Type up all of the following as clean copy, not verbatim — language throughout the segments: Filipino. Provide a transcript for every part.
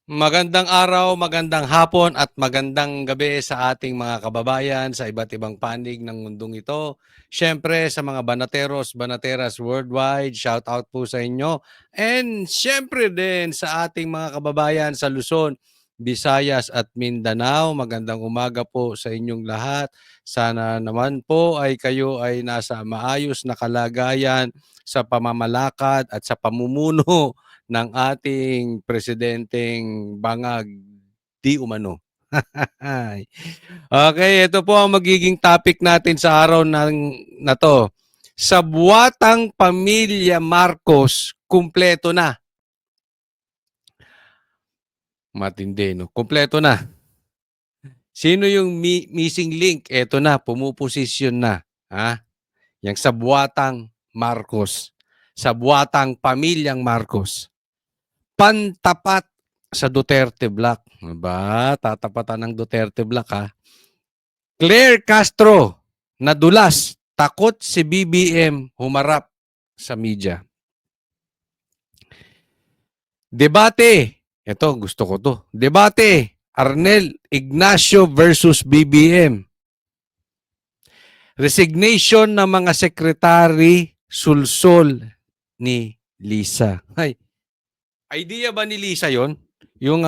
Magandang araw, magandang hapon at magandang gabi sa ating mga kababayan sa iba't ibang panig ng mundong ito. Siyempre sa mga banateros, banateras worldwide, shout out po sa inyo. And siyempre din sa ating mga kababayan sa Luzon, Visayas at Mindanao. Magandang umaga po sa inyong lahat. Sana naman po ay kayo ay nasa maayos na kalagayan sa pamamalakad at sa pamumuno ng ating presidenteng bangag di umano. Okay, ito po ang magiging topic natin sa araw na 'to. Sa buwatang pamilya Marcos, kumpleto na. Matindi 'no, kumpleto na. Sino yung missing link? Eto na, pumuposisyon na, ha? Yang sa buwatang Marcos, sa buwatang pamilyang Marcos. Pantapat sa Duterte Block. Ba, tatapatan ng Duterte Block ha. Claire Castro, nadulas, takot si BBM humarap sa media. Debate, ito gusto ko to. Debate, Arnel Ignacio versus BBM. Resignation ng mga sekretary sulsol ni Lisa. Ay, idea ba ni Lisa yon? Yung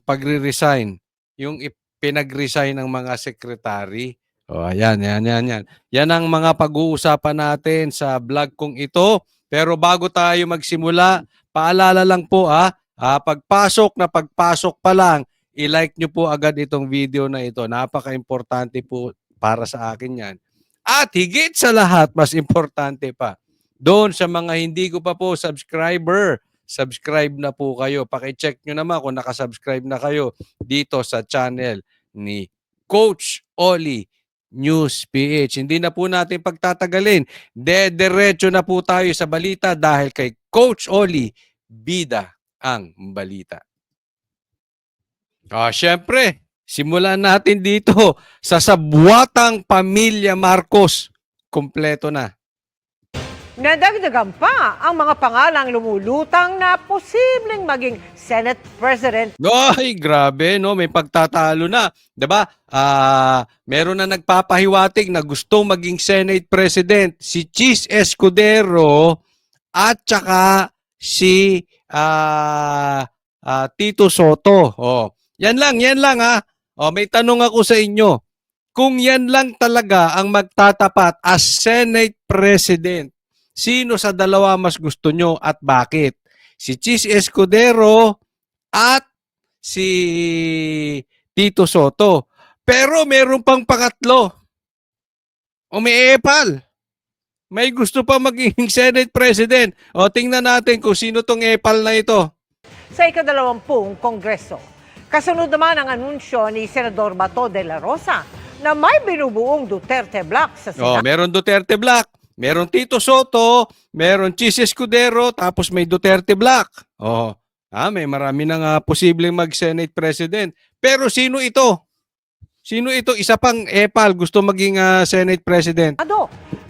pagre-resign, yung pinag-resign ng mga sekretary. O, ayan. Yan ang mga pag-uusapan natin sa vlog kong ito. Pero bago tayo magsimula, paalala lang po pagpasok pa lang, i-like nyo po agad itong video na ito. Napaka-importante po para sa akin yan. At higit sa lahat, mas importante pa, doon sa mga hindi ko pa po subscribe na po kayo. Paki-check nyo naman kung nakasubscribe na kayo dito sa channel ni Coach Oli News PH. Hindi na po natin pagtatagalin. Diretso na po tayo sa balita dahil kay Coach Oli, bida ang balita. Syempre, simulan natin dito sa sabuatang pamilya Marcos. Kompleto na. Nadagdagan pa ang mga pangalang lumulutang na posibleng maging Senate President. Ay, grabe, no? May pagtatalo na. 'Di ba? Meron na nagpapahiwatig na gustong maging Senate President si Chis Escudero at saka si Tito Soto. Yan lang ha. May tanong ako sa inyo. Kung yan lang talaga ang magtatapat as Senate President, sino sa dalawa mas gusto nyo at bakit? Si Chis Escudero at si Tito Soto. Pero meron pang pangatlo. Umiepal. May gusto pa maging Senate President. Tingnan natin kung sino tong epal na ito. Sa ika-20 Kongreso, kasunod naman ang anunsyo ni Senador Bato de la Rosa na may binubuong Duterte Block sa Senado. Meron Duterte Block, meron Tito Soto, meron Chis Escudero, tapos may Duterte Block. May marami nang posibleng mag-Senate President. Pero sino ito? Sino ito? Isa pang epal gusto maging Senate President.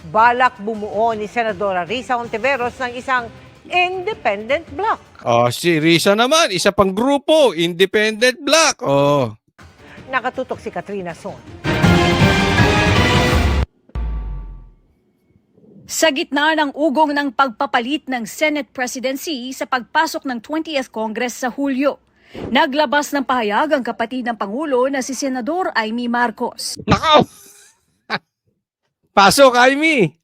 Balak bumuo ni Senadora Risa Hontiveros ng isang independent block. Si Risa naman, isa pang grupo, independent block. Nakatutok si Katrina Son. Sa gitna ng ugong ng pagpapalit ng Senate presidency sa pagpasok ng 20th Congress sa Hulyo, naglabas ng pahayag ang kapatid ng Pangulo na si Senador Amy Marcos. Nako! Pasok, Amy!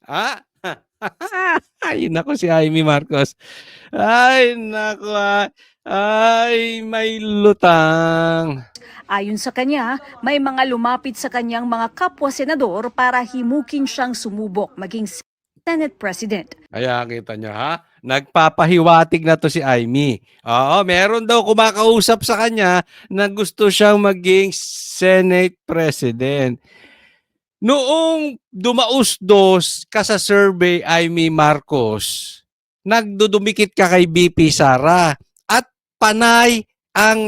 Ay, nako si Amy Marcos. Ay, nako. Ay, may lutang. Ayon sa kanya, may mga lumapit sa kanyang mga kapwa-senador para himukin siyang sumubok maging Senate President. Kaya kita nyo nagpapahiwatig na to si Amy. Meron daw kumakausap sa kanya na gusto siyang maging Senate President. Noong dumausdos ka sa survey, Amy Marcos, nagdudumikit ka kay BP Sara at panay ang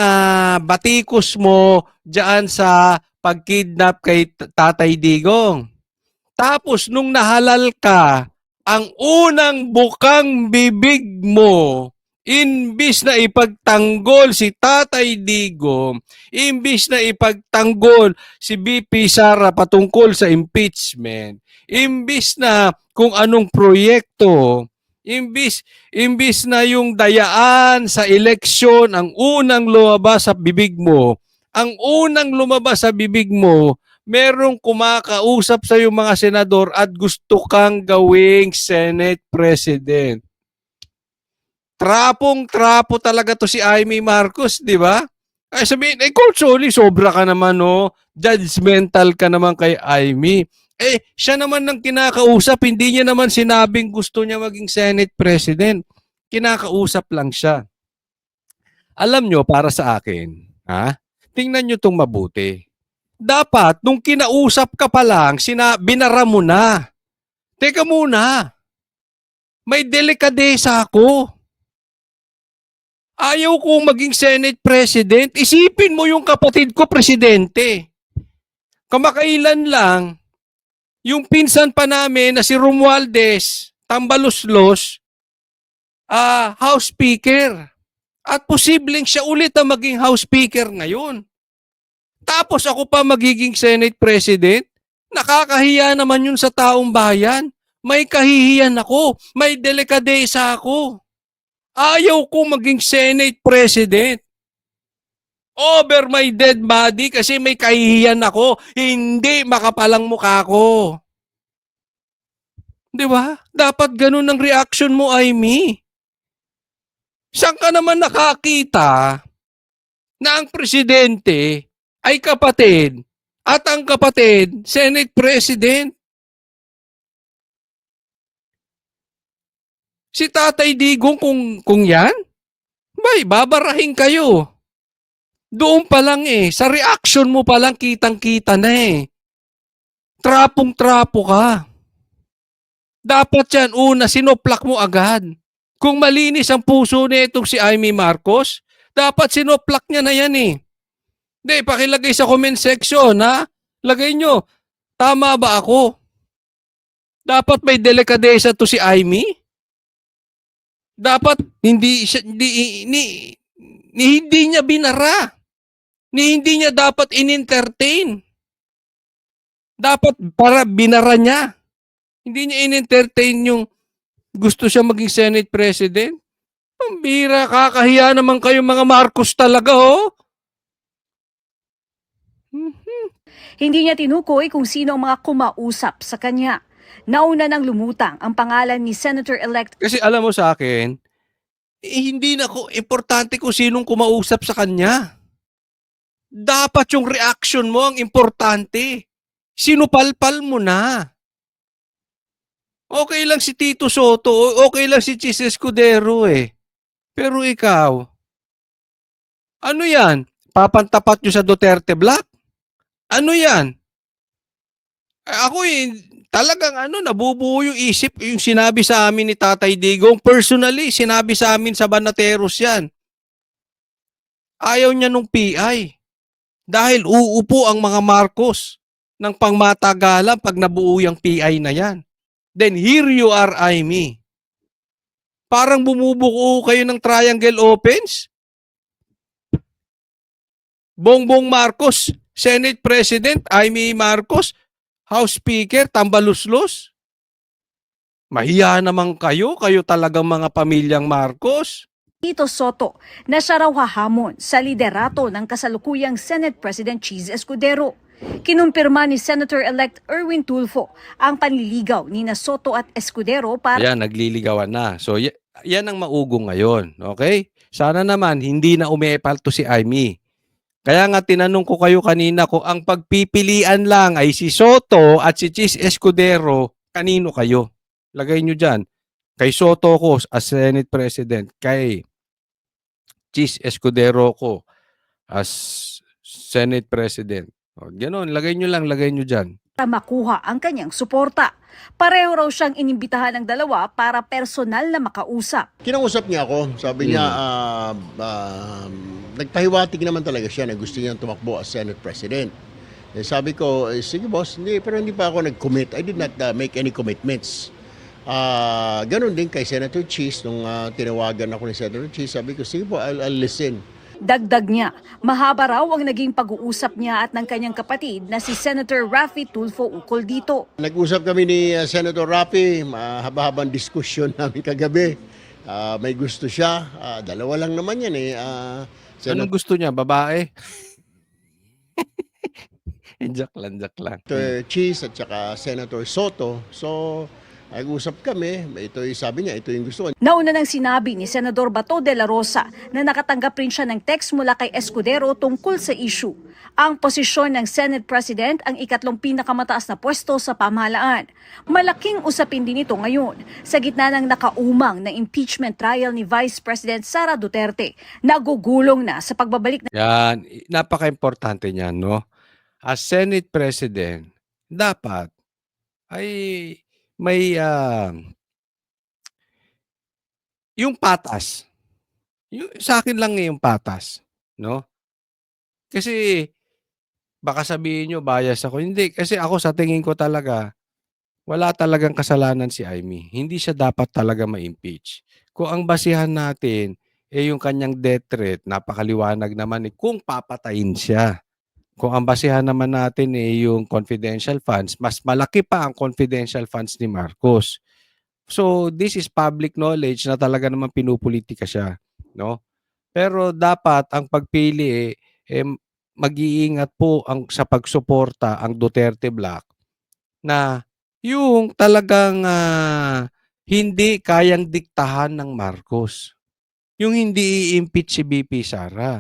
batikos mo diyan sa pagkidnap kay Tatay Digong. Tapos nung nahalal ka, ang unang bukang bibig mo, Imbis na ipagtanggol si Tatay Digong, imbis na ipagtanggol si BP Sara patungkol sa impeachment, imbis na kung anong proyekto, imbis na yung dayaan sa eleksyon ang unang lumabas sa bibig mo, ang unang lumabas sa bibig mo, merong kumakausap sa yung mga senador at gusto kang gawing Senate President. Trapong-trapo talaga to si Amy Marcos, di ba? Ay sabihin, Coach Oli, sobra ka naman, no? Judgmental ka naman kay Amy. Siya naman ng kinakausap, hindi niya naman sinabing gusto niya maging Senate President. Kinakausap lang siya. Alam nyo, para sa akin, tingnan nyo tong mabuti. Dapat, nung kinausap ka pa lang, binara mo na. Teka muna, may delikadesa ako. Ayaw kong maging Senate President. Isipin mo yung kapatid ko, Presidente. Kamakailan lang, yung pinsan pa namin na si Romualdez, Tambaluslos, House Speaker. At posibleng siya ulit ang maging House Speaker ngayon. Tapos ako pa magiging Senate President? Nakakahiya naman yun sa taong bayan. May kahihiyan ako. May delikadesa ako. Ayaw ko maging Senate President. Over my dead body kasi may kahihiyan ako. Hindi makapalang mukha ko. Di ba? Dapat ganun ang reaction mo, Amy. Saan ka naman nakakita na ang presidente ay kapatid at ang kapatid, Senate President? Si Tatay Digong kung yan, babarahin kayo. Doon pa lang sa reaction mo pa lang kitang-kita na Trapong-trapo ka. Dapat yan, una, sinoplak mo agad. Kung malinis ang puso nitong si Amy Marcos, dapat sinoplak niya na yan Hindi, pakilagay sa comment section, Lagay nyo, tama ba ako? Dapat may delikadesa to si Amy? Dapat hindi niya binara. Hindi niya dapat in-entertain. Dapat para binara niya. Hindi niya in-entertain yung gusto siya maging Senate President. Pambira, kakahiya naman kayo mga Marcos talaga, Hindi niya tinukoy kung sino ang mga kumausap sa kanya. Nauna nang lumutang ang pangalan ni Senator-elect. Kasi alam mo sa akin, hindi na importante kung sinong kumausap sa kanya. Dapat yung reaction mo ang importante. Sinupalpal mo na. Okay lang si Tito Soto, okay lang si Chis Escudero Pero ikaw, ano yan? Papantapat nyo sa Duterte Black? Ano yan? Ako talagang nabubuo yung isip, yung sinabi sa amin ni Tatay Digong. Personally, sinabi sa amin sa Banateros yan. Ayaw niya nung PI. Dahil uupo ang mga Marcos ng pangmatagalan pag nabuo yung PI na yan. Then here you are, Amy. Parang bumubuo kayo ng triangle opens. Bongbong Marcos, Senate President, Amy Marcos, House Speaker, Tambaluslos. Mahiya naman kayo talagang mga pamilyang Marcos. Tito Soto na siya raw hahamon sa liderato ng kasalukuyang Senate President Chis Escudero. Kinumpirma ni Senator-elect Erwin Tulfo ang panliligaw ni Soto at Escudero para... Yan, nagliligawan na. So, yan ang maugong ngayon. Okay? Sana naman hindi na umepal to si Amy. Kaya nga tinanong ko kayo kanina kung ang pagpipilian lang ay si Soto at si Chis Escudero, kanino kayo? Lagay nyo dyan. Kay Soto ko as Senate President. Kay Chis Escudero ko as Senate President. Ganon, lagay nyo dyan. Para makuha ang kanyang suporta. Pareho raw siyang inimbitahan ng dalawa para personal na makausap. Kinausap niya ako. Sabi niya, nagpahiwatig naman talaga siya na gusto niyang tumakbo as Senate President. Sabi ko, sige boss, pero hindi pa ako nag-commit. I did not make any commitments. Ganun din kay Senator Cheese, nung tinawagan ako ni Senator Cheese, sabi ko, sige po, I'll listen. Dagdag niya, mahaba raw ang naging pag-uusap niya at ng kanyang kapatid na si Senator Raffy Tulfo ukol dito. Nag-usap kami ni Senator Raffy, mahaba-habang diskusyon namin kagabi. May gusto siya, dalawa lang naman yan eh. Anong gusto niya? Babae? Joke lang. Senator Cheese at saka Senator Soto. So, nag-usap kami, sabi niya, ito yung gusto ko. Nauna nang sinabi ni Senador Bato de la Rosa na nakatanggap rin siya ng text mula kay Escudero tungkol sa issue. Ang posisyon ng Senate President ang ikatlong pinakamataas na pwesto sa pamahalaan. Malaking usapin din ito ngayon sa gitna ng nakaumang na impeachment trial ni Vice President Sara Duterte. Nagugulong na sa pagbabalik Yan, napaka-importante niyan, no? As Senate President, dapat ay may yung patas. Yung, sa akin lang yung patas, no? Kasi baka sabihin nyo bias ako. Hindi, kasi ako sa tingin ko talaga wala talagang kasalanan si Amy. Hindi siya dapat talaga ma-impeach. Kung ang basihan natin yung kanyang death threat, napakaliwanag naman kung papatayin siya. Kung ang basihan naman natin yung confidential funds, mas malaki pa ang confidential funds ni Marcos. So, this is public knowledge na talaga naman pinupolitika siya, no? Pero dapat ang pagpili mag-iingat po sa pagsuporta ang Duterte Bloc na yung talagang hindi kayang diktahan ng Marcos. Yung hindi i-impeach si BP Sara.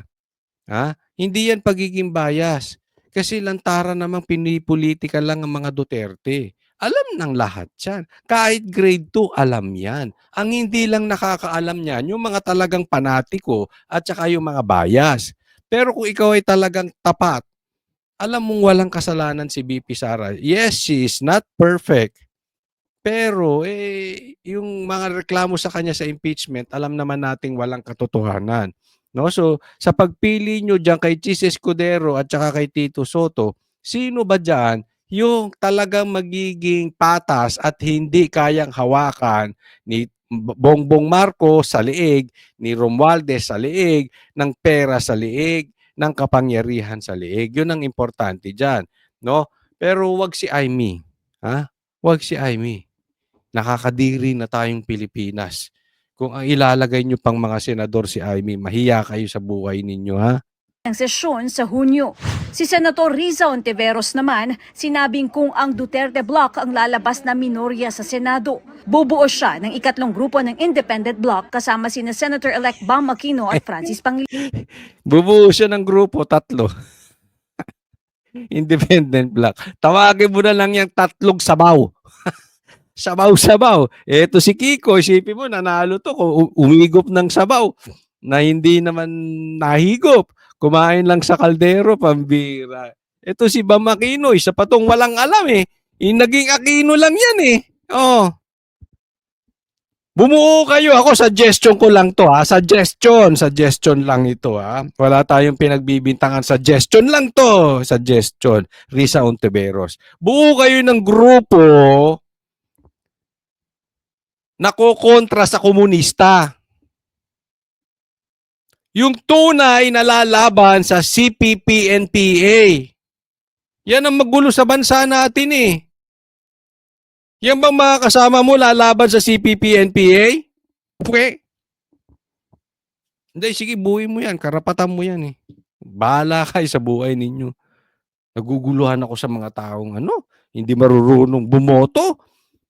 Hindi yan pagiging bias. Kasi lantaran namang pinipolitika lang ang mga Duterte. Alam ng lahat yan. Kahit grade 2, alam yan. Ang hindi lang nakakaalam yan, yung mga talagang panatiko at saka yung mga bias. Pero kung ikaw ay talagang tapat, alam mong walang kasalanan si BP Sara. Yes, she is not perfect. Pero yung mga reklamo sa kanya sa impeachment, alam naman nating walang katotohanan. No? So, sa pagpili nyo dyan kay Chis Escudero at saka kay Tito Soto, sino ba dyan yung talagang magiging patas at hindi kayang hawakan ni Bongbong Marcos sa liig, ni Romualdez sa liig, ng pera sa liig, ng kapangyarihan sa liig? Yun ang importante dyan. No? Pero wag si Amy. Wag si Amy. Nakakadiri na tayong Pilipinas. Kung ang ilalagay nyo pang mga senador si Amy, mahiya kayo sa buhay ninyo, ha? ng sesyon sa Hunyo. Si Senator Riza Ontiveros naman, sinabing kung ang Duterte Bloc ang lalabas na minorya sa Senado, bubuo siya ng ikatlong grupo ng Independent Bloc kasama sina Senator-elect Bam Aquino at Francis Pangilinan. Bubuo siya ng grupo, 3. Independent Bloc. Tawagin mo na lang yung 3 sabaw. Sabaw-sabaw. Eto si Kiko, isipin mo, nanalo to kung umigop ng sabaw na hindi naman nahigop. Kumain lang sa kaldero, pambira. Eto si Bam Aquino, isa pa tong walang alam eh. Naging Aquino lang yan eh. Oh. Bumuo kayo. Ako, suggestion ko lang to ha. Suggestion lang ito ha. Wala tayong pinagbibintangan. Suggestion lang to. Suggestion. Riza Ontiveros. Buo kayo ng grupo na kokontra sa komunista. Yung tunay na lalaban sa CPP-NPA. Yan ang magulo sa bansa natin eh. Yan bang mga kasama mo lalaban sa CPP-NPA? Okay. Hindi, sige, buhay mo yan. Karapatan mo yan eh. Bahala kayo sa buhay ninyo. Naguguluhan ako sa mga taong hindi marurunong bumoto.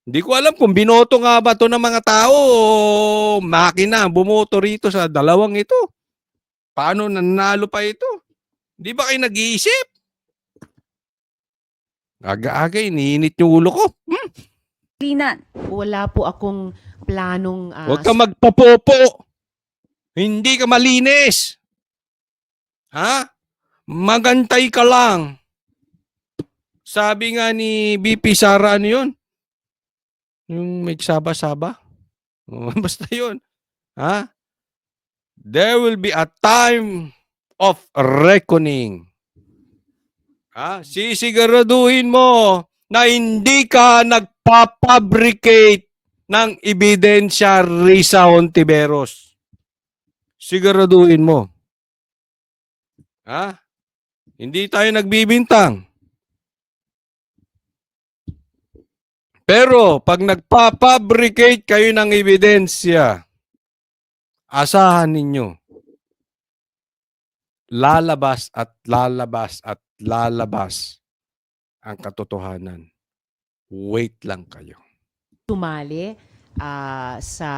Hindi ko alam kung binoto nga ba to ng mga tao o makina bumoto rito sa dalawang ito. Paano nanalo pa ito? Di ba kayo nag-iisip? Aga-aga, iniinit yung ulo ko. Wala po akong planong... Huwag ka magpapopo. Hindi ka malinis. Magantay ka lang. Sabi nga ni BP Sara, ano yun? Yung may saba-saba. Basta yun. There will be a time of reckoning. Sisiguraduhin mo na hindi ka nagpapabricate ng ebidensya Risa Hontiveros. Siguraduhin mo. Ha? Hindi tayo nagbibintang. Pero pag nagpapabricate kayo ng ebidensya, asahan ninyo, lalabas at lalabas at lalabas ang katotohanan. Wait lang kayo. tumali sa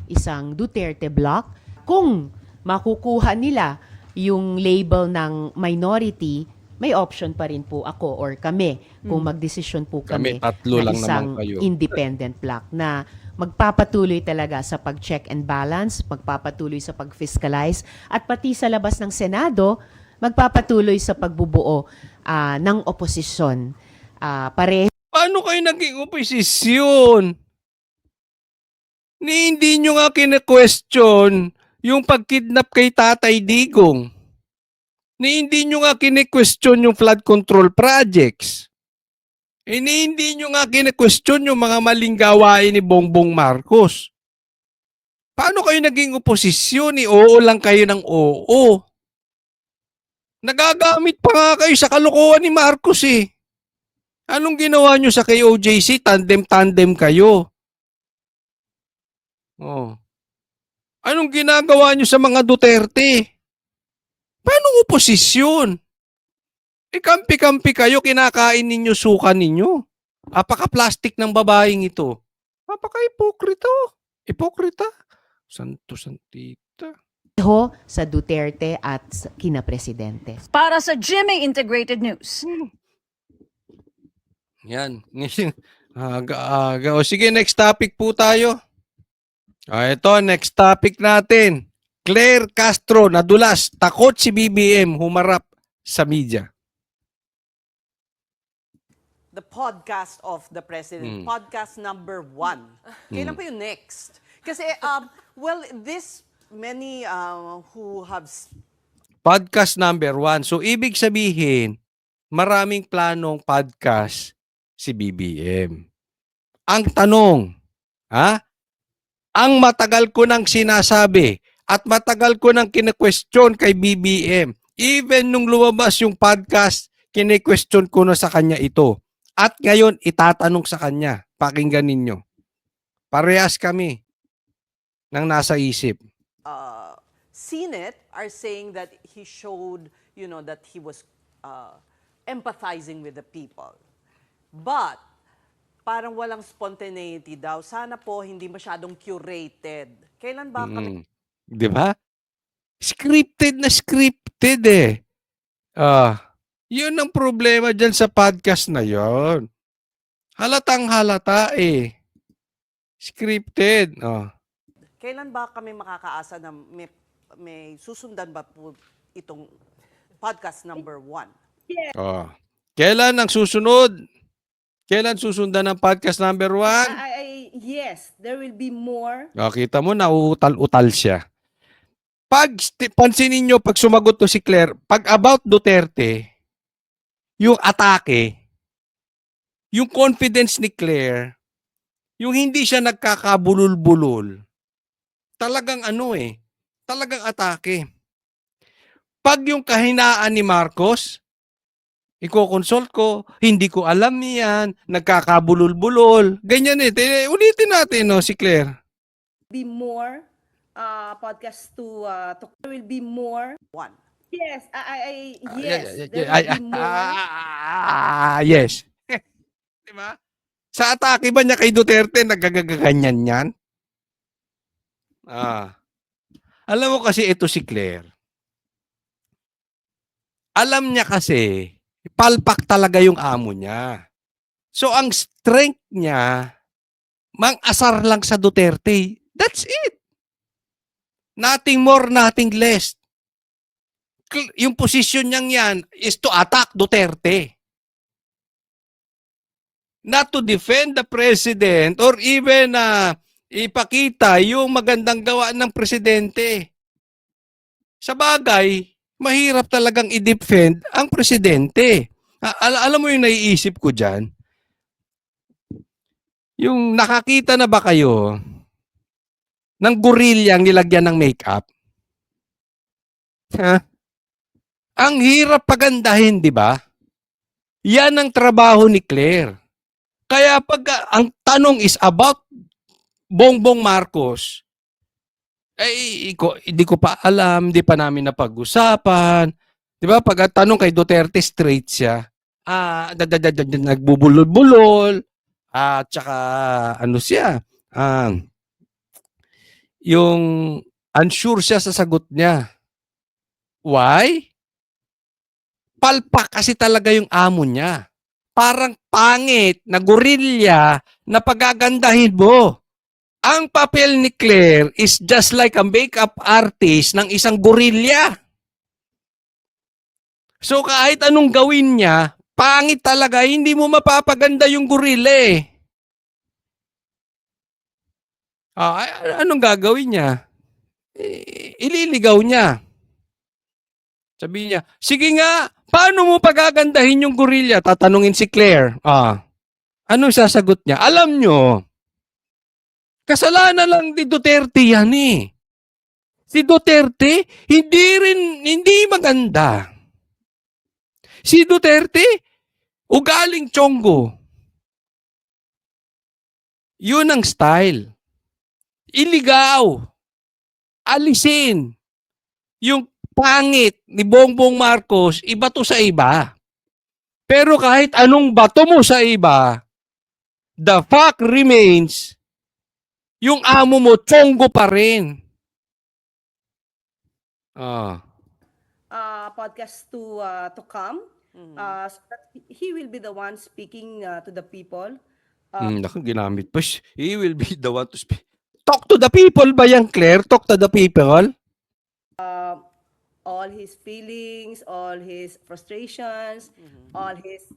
isang Duterte block. Kung makukuha nila yung label ng minority, may option pa rin po ako or kami kung magdesisyon po Kami kami tatlo na lang isang naman kayo. independent block na magpapatuloy talaga sa pag-check and balance, magpapatuloy sa pag-fiscalize, at pati sa labas ng Senado, magpapatuloy sa pagbubuo ng oposisyon. Pareho Paano kayo naging oposisyon? Hindi nyo nga kine-question yung pag-kidnap kay Tatay Digong. Hindi nyo nga kine-question yung flood control projects. Hindi nyo nga kine-question yung mga maling gawain ni Bongbong Marcos. Paano kayo naging oposisyon? Oo lang kayo ng oo. Nagagamit pa nga kayo sa kalokohan ni Marcos eh. Anong ginawa nyo sa KOJC? Tandem-tandem kayo. Oh. Anong ginagawa nyo sa mga Duterte? Paano oposisyon? Kampi-kampi kayo, kinakain ninyo suka ninyo. Apaka-plastic ng babaeng ito. Apaka-ipokrito. Ipokrita. Santo Santita. sa Duterte at kina Presidente. Para sa GMA Integrated News, Yan. Aga. O sige, next topic po tayo. Ito, next topic natin. Claire Castro, nadulas. Takot si BBM, humarap sa media. The podcast of the president, podcast number 1. Kailan pa yung next? Kasi, well, this many who have... Podcast number 1. So, ibig sabihin, maraming planong podcast si BBM. Ang tanong, ang matagal ko nang sinasabi at matagal ko nang kine-question kay BBM, even nung lumabas yung podcast, kine-question ko na sa kanya ito. At ngayon, itatanong sa kanya. Pakinggan ninyo. Parehas kami ng nasa isip. seen it are saying that he showed, that he was empathizing with the people. But, parang walang spontaneity daw. Sana po hindi masyadong curated. Kailan ba kami... Di ba? Scripted na scripted eh. Yun ang problema dyan sa podcast na yon. Halatang halata eh. Scripted. Kailan ba kami makakaasa na may susundan ba po itong podcast number 1? Kailan ang susunod? Kailan susundan ang podcast number 1? Yes, there will be more. Kita mo, nauutal-utal siya. Pansinin nyo, pag sumagot to si Claire, pag about Duterte, yung atake, yung confidence ni Claire, yung hindi siya nagkakabulol-bulol, talagang talagang atake. Pag yung kahinaan ni Marcos, iko-consult ko, hindi ko alam niyan, nagkakabulol-bulol, ganyan eh. Ulitin natin, si Claire. Be more podcast to there will be more. 1. Yes, yes, there will be more. Yes. Diba? Sa atake ba niya kay Duterte, nagagaganyan yan? Alam mo kasi ito si Claire. Alam niya kasi, palpak talaga yung amo niya. So, ang strength niya, mang-asar lang sa Duterte. That's it. Nothing more, nothing less. Yung position niyang yan is to attack Duterte. Not to defend the president or even ipakita yung magandang gawa ng presidente. Sa bagay, mahirap talagang i-defend ang presidente. Alam mo yung naiisip ko dyan? Yung nakakita na ba kayo ng gorilyang nilagyan ng makeup? Ha? Ang hirap pagandahin, di ba? Yan ang trabaho ni Claire. Kaya pag ang tanong is about Bongbong Marcos, hindi ko pa alam, hindi pa namin napag-usapan. Di ba? Pag ang tanong kay Duterte, straight siya. Nagbubulol-bulol. At saka, ano siya? Yung unsure siya sa sagot niya. Why? Palpak kasi talaga yung amo niya. Parang pangit na gorilya na pagagandahin mo. Ang papel ni Claire is just like a makeup artist ng isang gorilya. So kahit anong gawin niya, pangit talaga, hindi mo mapapaganda yung gorilla eh. Anong gagawin niya? Ililigaw niya. Sabi niya, sige nga, paano mo pagagandahin yung gorilla? Tatanungin si Claire. Anong sasagot niya? Alam nyo, kasalanan lang ni Duterte yan eh. Si Duterte, hindi maganda. Si Duterte, ugaling tiyonggo. Yun ang style. Iligaw. Alisin. Yung pangit ni Bongbong Marcos, iba to sa iba. Pero kahit anong bato mo sa iba, the fact remains, yung amo mo, tiyonggo pa rin. Podcast to come. So that he will be the one speaking to the people. Naku, ginamit pa. He will be the one to speak. Talk to the people ba yan, Claire? Talk to the people? All his feelings, all his frustrations, all his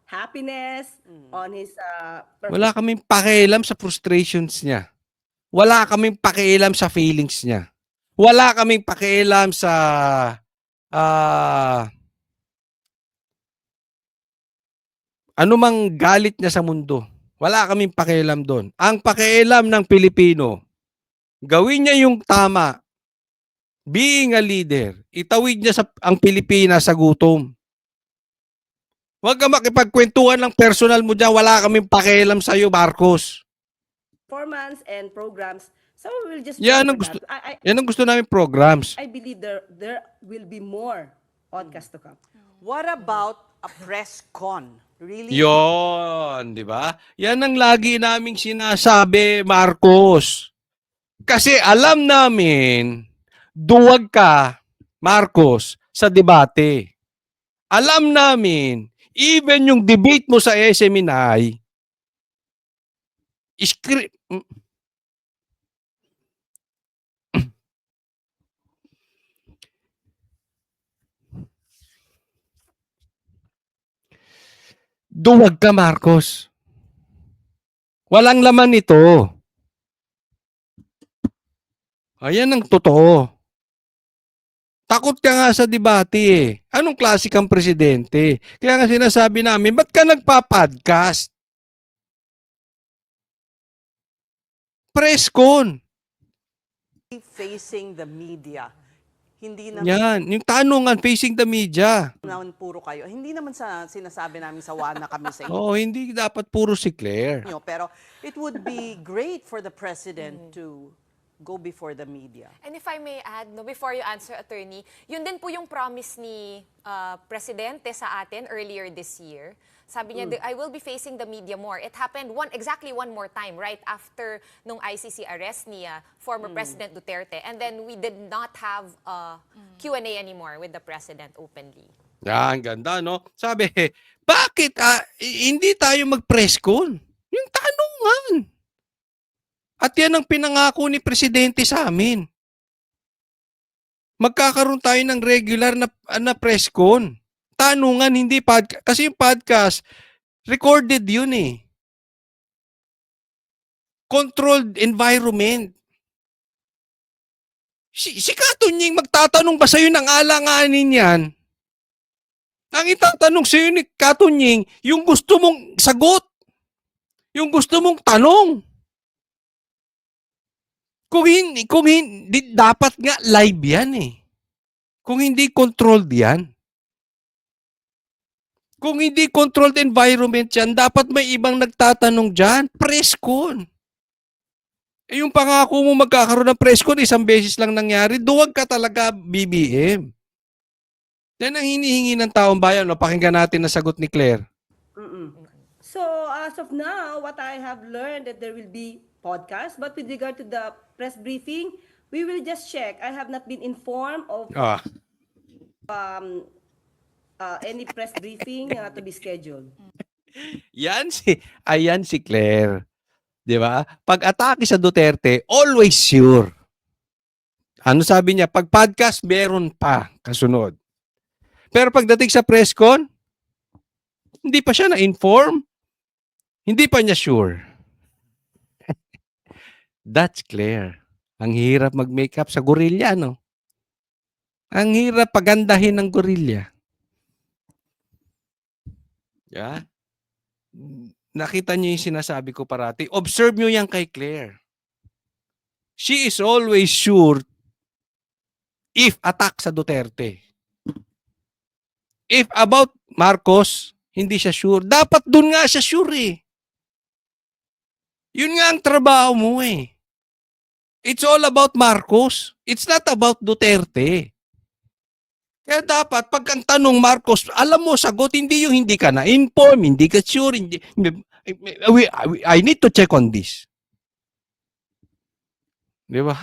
happiness, on his Wala kaming pakialam sa frustrations niya. Wala kaming pakialam sa feelings niya. Wala kaming pakialam sa anumang galit niya sa mundo. Wala kaming pakialam doon. Ang pakialam ng Pilipino, gawin niya yung tama. Being a leader, itawid niya ang Pilipinas sa gutom. Huwag ka makipagkwentuhan ng personal mo dyan. Wala kaming pakialam sa'yo, Marcos. performance and programs. So we will just Yan wait ang for gusto, that. yan ang gusto namin programs. I believe there will be more podcasts to come. What about a press con? Really? Yon, di ba? Yan ang lagi naming sinasabi, Marcos. Kasi alam namin, duwag ka, Marcos, sa debate. Alam namin, even yung debate mo sa SMNI, duwag ka, Marcos. Walang laman ito. Ayan ang totoo. Takot ka nga sa debate eh. Anong klase kang presidente? Kaya nga sinasabi namin, ba't ka nagpa-podcast? Press con. Facing the media. Hindi naman Yan, yung tanungan facing the media. puro kayo. Hindi naman sa sinasabi namin sa WANA kami sa inyo. Oo, hindi dapat puro si Claire. Pero it would be great for the president to go before the media. And if I may add, no, before you answer, attorney, yun din po yung promise ni Presidente sa atin earlier this year. Sabi niya, I will be facing the media more. It happened exactly one more time, right after nung ICC arrest ni former President Duterte. And then we did not have Q&A anymore with the President openly. Yan, ganda, no? Sabi, bakit hindi tayo mag-press con? Yung tanungan. At yan ang pinangako ni Presidente sa amin. Magkakaroon tayo ng regular na press con. Tanungan, hindi podcast. Kasi yung podcast, recorded yun eh. Controlled environment. Si Katunying magtatanong ba sa'yo ng alanganin yan? Ang itatanong sa'yo ni Katunying, yung gusto mong sagot. Yung gusto mong tanong. Kung hindi, dapat nga live yan eh. Kung hindi controlled yan. Kung hindi controlled environment yan, dapat may ibang nagtatanong dyan. Press con. Eh yung pangako mo magkakaroon ng press con, isang beses lang nangyari, duwag ka talaga, BBM. Yan ang hinihingi ng taong bayan. No? Pakinggan natin na sagot ni Claire. So as of now, what I have learned that there will be podcast, but with regard to the press briefing, we will just check. I have not been informed of Ah, any press briefing to be scheduled. ayan si Claire. 'Di ba? Pag atake sa Duterte, always sure. Ano sabi niya? Pag podcast, meron pa kasunod. Pero pagdating sa press con, hindi pa siya na-inform. Hindi pa niya sure. That's Claire. Ang hirap mag-makeup sa gorilla, no? Ang hirap pagandahin ng gorilla. Yeah? Nakita niyo yung sinasabi ko parati. Observe niyo yan kay Claire. She is always sure if attack sa Duterte. If about Marcos, hindi siya sure. Dapat dun nga siya sure eh. Yun nga ang trabaho mo eh. It's all about Marcos. It's not about Duterte. Kaya dapat, pag ang tanong Marcos, alam mo, sagot, hindi yung hindi ka na-inform, hindi ka sure, hindi, I need to check on this. Di ba?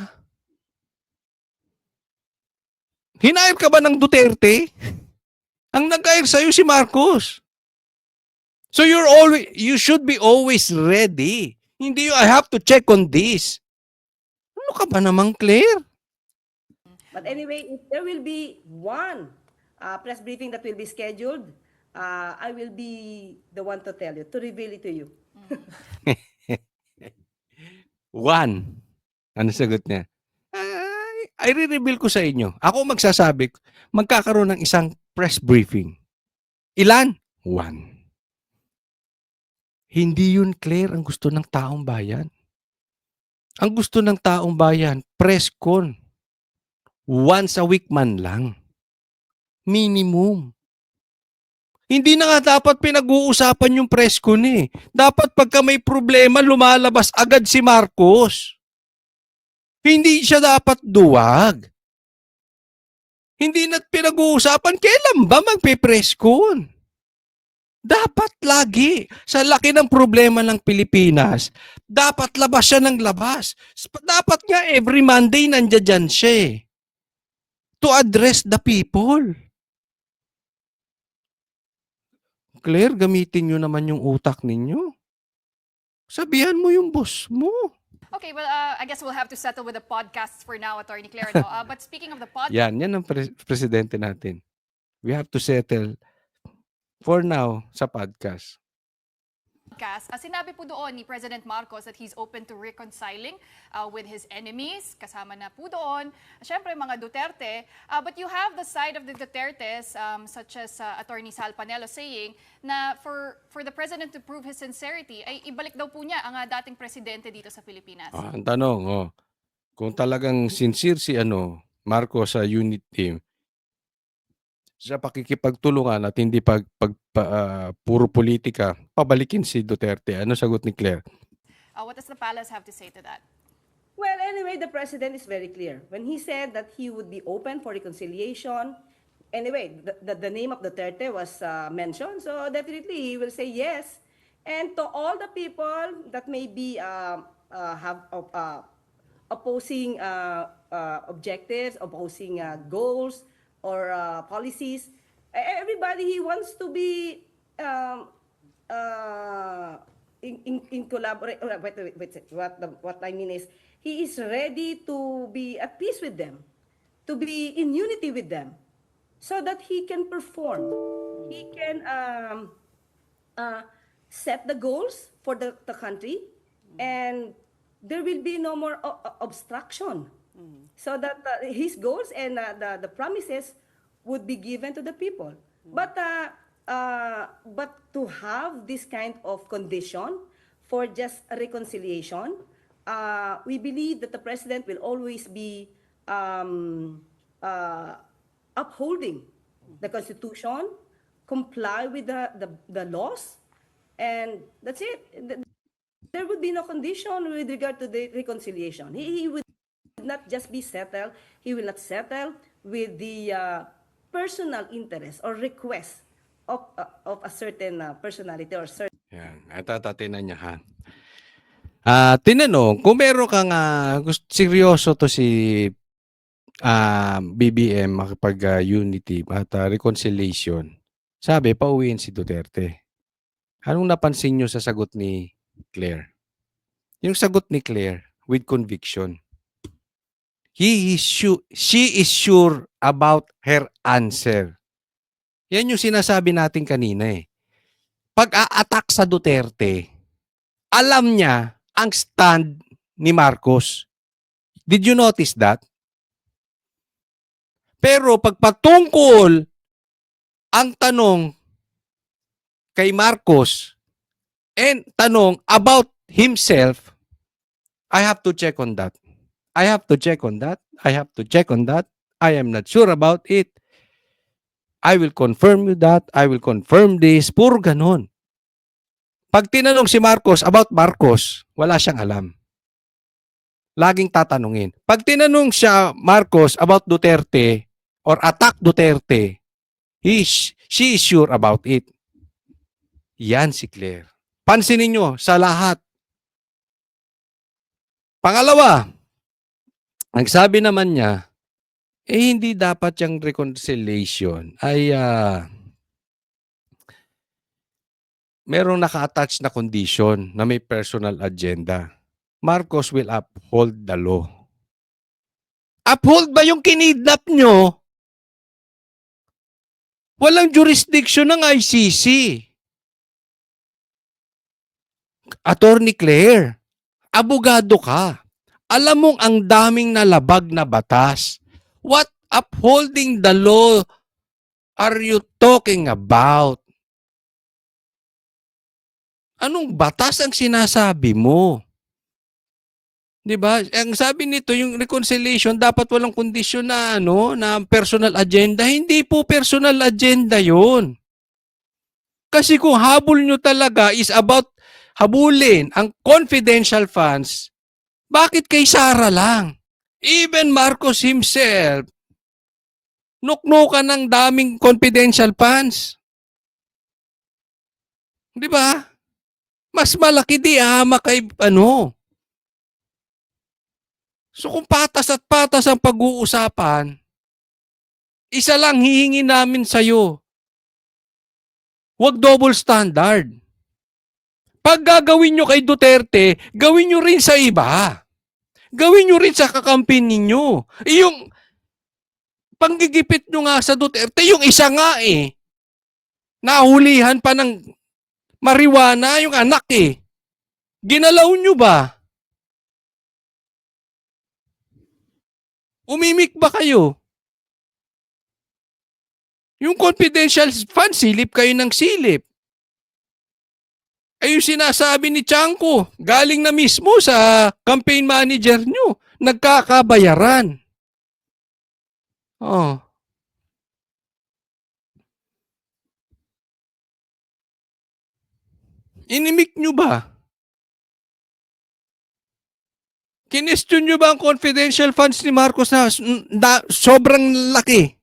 Hinayar ka ba ng Duterte? Ang nag-hire sa'yo si Marcos. So you should be always ready. Hindi I have to check on this. Ano ka ba namang, Claire? But anyway, if there will be one press briefing that will be scheduled, I will be the one to tell you, to reveal it to you. One. Ano sagot niya? I re-reveal ko sa inyo. Ako magsasabi, magkakaroon ng isang press briefing. Ilan? One. Hindi yun, Claire, ang gusto ng taong bayan. Ang gusto ng taong bayan, press con. Once a week man lang. Minimum. Hindi na nga dapat pinag-uusapan yung press con eh. Dapat pagka may problema, lumalabas agad si Marcos. Hindi siya dapat duwag. Hindi na pinag-uusapan, kailan ba magpe-press con? Dapat lagi. Sa laki ng problema ng Pilipinas, dapat labas siya ng labas. Dapat nga every Monday nandiyan siya eh. To address the people. Claire, gamitin nyo naman yung utak ninyo. Sabihan mo yung boss mo. Okay, well, I guess we'll have to settle with the podcasts for now, Attorney Claire. No? But speaking of the podcast, Yan ang presidente natin. We have to settle for now sa podcast. sinabi po doon ni President Marcos that he's open to reconciling with his enemies. Kasama na po doon, syempre, mga Duterte. But you have the side of the Dutertes, such as Attorney Sal Panelo, saying na for the President to prove his sincerity, ay ibalik daw po niya ang dating presidente dito sa Pilipinas. Ang tanong, kung talagang sincere si Marcos sa unit team, sa pakikipagtulungan at hindi puro politika, pabalikin si Duterte. Ano sagot ni Claire? What does the palace have to say to that? Well, anyway, the president is very clear. When he said that he would be open for reconciliation, anyway, the name of Duterte was mentioned, so definitely he will say yes. And to all the people that may be have opposing objectives, opposing goals, or policies, everybody he wants to be in collaborate. Wait, what I mean is he is ready to be at peace with them, to be in unity with them, so that he can perform. He can set the goals for the country, and there will be no more obstruction. So that his goals and the promises would be given to the people. But to have this kind of condition for just a reconciliation. We believe that the president will always be upholding the Constitution, comply with the laws, and that's it. There would be no condition with regard to the reconciliation. He would not just be settled, he will not settle with the personal interest or request of a certain personality or certain. Yan, atatatin niya ha. Tinanong, kung meron kang seryoso to si BBM makipag-unity at reconciliation, sabi, pauwiin si Duterte. Anong napansin nyo sa sagot ni Claire? Yung sagot ni Claire with conviction. She is sure about her answer. Yan yung sinasabi natin kanina eh. Pag-a-attack sa Duterte, alam niya ang stand ni Marcos. Did you notice that? Pero pagpatungkol ang tanong kay Marcos and tanong about himself, I have to check on that. I have to check on that. I have to check on that. I am not sure about it. I will confirm you that. I will confirm this. Puro ganon. Pag tinanong si Marcos about Marcos, wala siyang alam. Laging tatanungin. Pag tinanong siya Marcos about Duterte or attack Duterte, she is sure about it. Yan si Claire. Pansinin nyo sa lahat. Pangalawa, ang sabi naman niya, hindi dapat yung reconciliation ay merong naka-attach na condition na may personal agenda. Marcos will uphold the law. Uphold ba yung kinidnap nyo? Walang jurisdiction ng ICC. Attorney Claire, abogado ka. Alam mong ang daming nalabag na batas. What upholding the law are you talking about? Anong batas ang sinasabi mo? 'Di ba? Ang sabi nito, yung reconciliation dapat walang kondisyon na na personal agenda. Hindi po personal agenda 'yon. Kasi kung habol nyo talaga is about habulin ang confidential funds, bakit kay Sara lang? Even Marcos himself, nuknukan ng daming confidential funds. Di ba? Mas malaki di kay So kung patas at patas ang pag-uusapan, isa lang hihingi namin sa'yo. Huwag double standard. Pag gagawin nyo kay Duterte, gawin nyo rin sa iba. Gawin nyo rin sa kakampi ninyo. Yung panggigipit nyo nga sa Duterte, yung isa nga nahulihan pa ng marijuana yung anak Ginalaw nyo ba? Umimik ba kayo? Yung confidential fund, silip kayo ng silip. Ay yung sinasabi ni Chanko, galing na mismo sa campaign manager nyo, nagkakabayaran. Oh. Inimik nyo ba? Kinestyon nyo ba ang confidential funds ni Marcos na sobrang laki?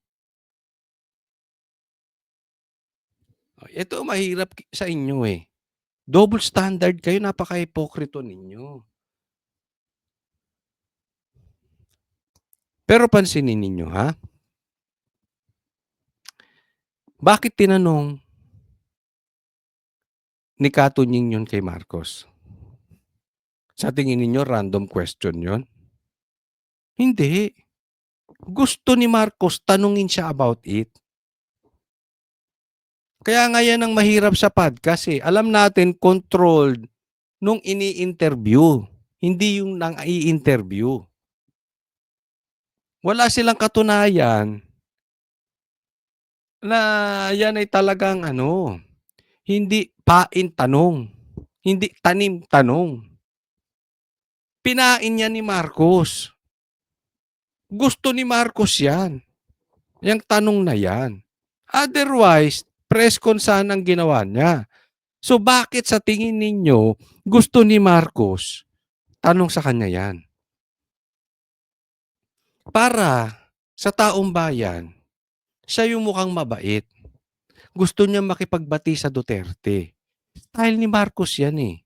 Ito mahirap sa inyo Double standard kayo, napaka-hipokrito ninyo. Pero pansinin ninyo bakit tinanong ni Katunying yun kay Marcos? Sa tingin ninyo, random question yon? Hindi. Gusto ni Marcos, tanungin siya about it. Kaya nga yan ang mahirap sa podcast Alam natin, controlled nung ini-interview. Hindi yung nang i-interview. Wala silang katunayan na yan ay talagang hindi pain tanong. Hindi tanim tanong. Pinain yan ni Marcos. Gusto ni Marcos yan. Yang tanong na yan. Otherwise, press con sana ang ginawa niya. So bakit sa tingin ninyo gusto ni Marcos? Tanong sa kanya yan. Para sa taong bayan, siya yung mukhang mabait. Gusto niya makipagbati sa Duterte. Style ni Marcos yan eh.